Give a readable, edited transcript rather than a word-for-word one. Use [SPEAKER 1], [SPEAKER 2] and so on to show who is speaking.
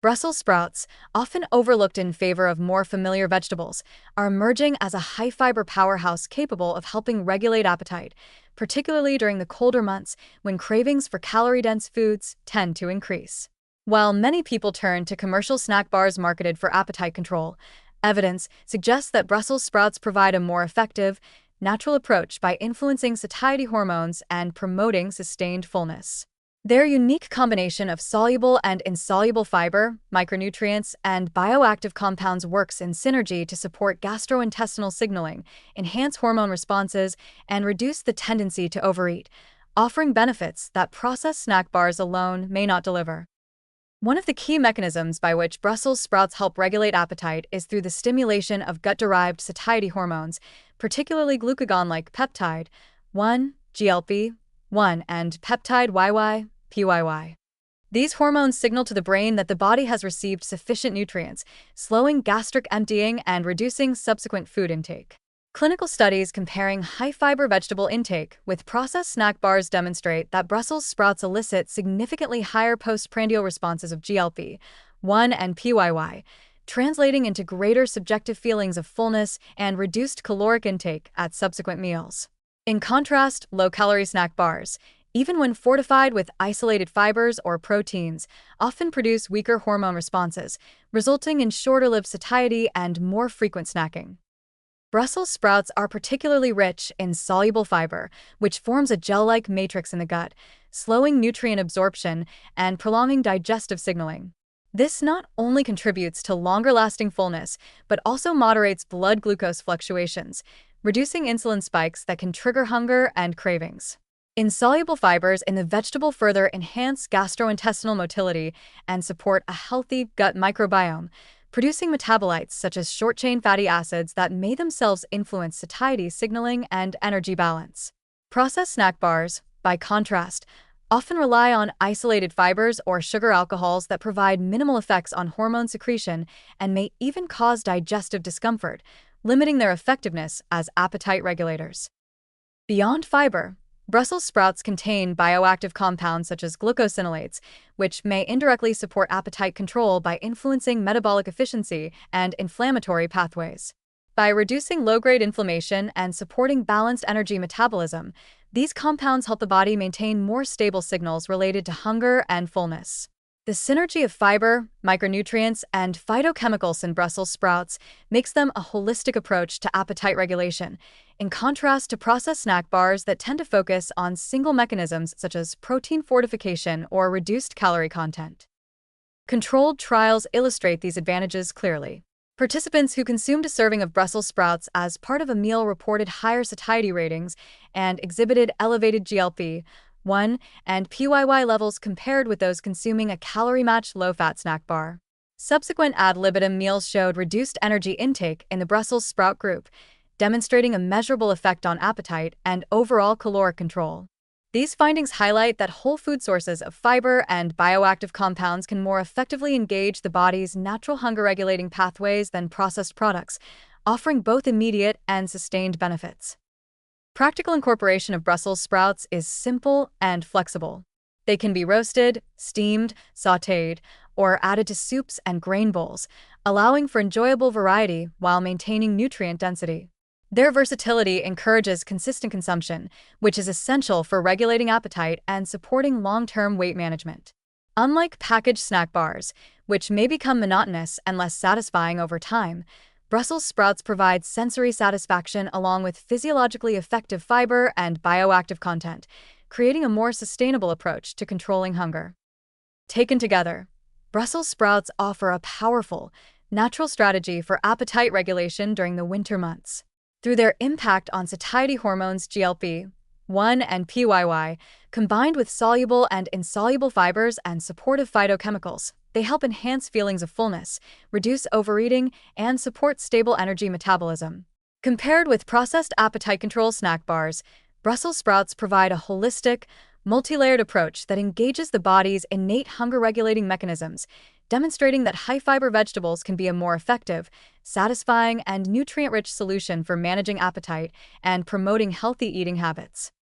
[SPEAKER 1] Brussels sprouts, often overlooked in favor of more familiar vegetables, are emerging as a high-fiber powerhouse capable of helping regulate appetite, particularly during the colder months when cravings for calorie-dense foods tend to increase. While many people turn to commercial snack bars marketed for appetite control, evidence suggests that Brussels sprouts provide a more effective, natural approach by influencing satiety hormones and promoting sustained fullness. Their unique combination of soluble and insoluble fiber, micronutrients, and bioactive compounds works in synergy to support gastrointestinal signaling, enhance hormone responses, and reduce the tendency to overeat, offering benefits that processed snack bars alone may not deliver. One of the key mechanisms by which Brussels sprouts help regulate appetite is through the stimulation of gut-derived satiety hormones, particularly glucagon-like peptide 1, GLP-1, and peptide PYY. These hormones signal to the brain that the body has received sufficient nutrients, slowing gastric emptying and reducing subsequent food intake. Clinical studies comparing high-fiber vegetable intake with processed snack bars demonstrate that Brussels sprouts elicit significantly higher postprandial responses of GLP-1 and PYY, translating into greater subjective feelings of fullness and reduced caloric intake at subsequent meals. In contrast, low-calorie snack bars, even when fortified with isolated fibers or proteins, often produce weaker hormone responses, resulting in shorter-lived satiety and more frequent snacking. Brussels sprouts are particularly rich in soluble fiber, which forms a gel-like matrix in the gut, slowing nutrient absorption and prolonging digestive signaling. This not only contributes to longer-lasting fullness, but also moderates blood glucose fluctuations, reducing insulin spikes that can trigger hunger and cravings. Insoluble fibers in the vegetable further enhance gastrointestinal motility and support a healthy gut microbiome, producing metabolites such as short-chain fatty acids that may themselves influence satiety signaling and energy balance. Processed snack bars, by contrast, often rely on isolated fibers or sugar alcohols that provide minimal effects on hormone secretion and may even cause digestive discomfort, limiting their effectiveness as appetite regulators. Beyond fiber, Brussels sprouts contain bioactive compounds such as glucosinolates, which may indirectly support appetite control by influencing metabolic efficiency and inflammatory pathways. By reducing low-grade inflammation and supporting balanced energy metabolism, these compounds help the body maintain more stable signals related to hunger and fullness. The synergy of fiber, micronutrients, and phytochemicals in Brussels sprouts makes them a holistic approach to appetite regulation, in contrast to processed snack bars that tend to focus on single mechanisms such as protein fortification or reduced calorie content. Controlled trials illustrate these advantages clearly. Participants who consumed a serving of Brussels sprouts as part of a meal reported higher satiety ratings and exhibited elevated GLP-1 and PYY levels compared with those consuming a calorie-matched low-fat snack bar. Subsequent ad libitum meals showed reduced energy intake in the Brussels sprout group, demonstrating a measurable effect on appetite and overall caloric control. These findings highlight that whole food sources of fiber and bioactive compounds can more effectively engage the body's natural hunger-regulating pathways than processed products, offering both immediate and sustained benefits. Practical incorporation of Brussels sprouts is simple and flexible. They can be roasted, steamed, sautéed, or added to soups and grain bowls, allowing for enjoyable variety while maintaining nutrient density. Their versatility encourages consistent consumption, which is essential for regulating appetite and supporting long-term weight management. Unlike packaged snack bars, which may become monotonous and less satisfying over time, Brussels sprouts provide sensory satisfaction along with physiologically effective fiber and bioactive content, creating a more sustainable approach to controlling hunger. Taken together, Brussels sprouts offer a powerful, natural strategy for appetite regulation during the winter months. Through their impact on satiety hormones GLP-1 and PYY, combined with soluble and insoluble fibers and supportive phytochemicals, they help enhance feelings of fullness, reduce overeating, and support stable energy metabolism. Compared with processed appetite control snack bars, Brussels sprouts provide a holistic, multi-layered approach that engages the body's innate hunger-regulating mechanisms, demonstrating that high-fiber vegetables can be a more effective, satisfying, and nutrient-rich solution for managing appetite and promoting healthy eating habits.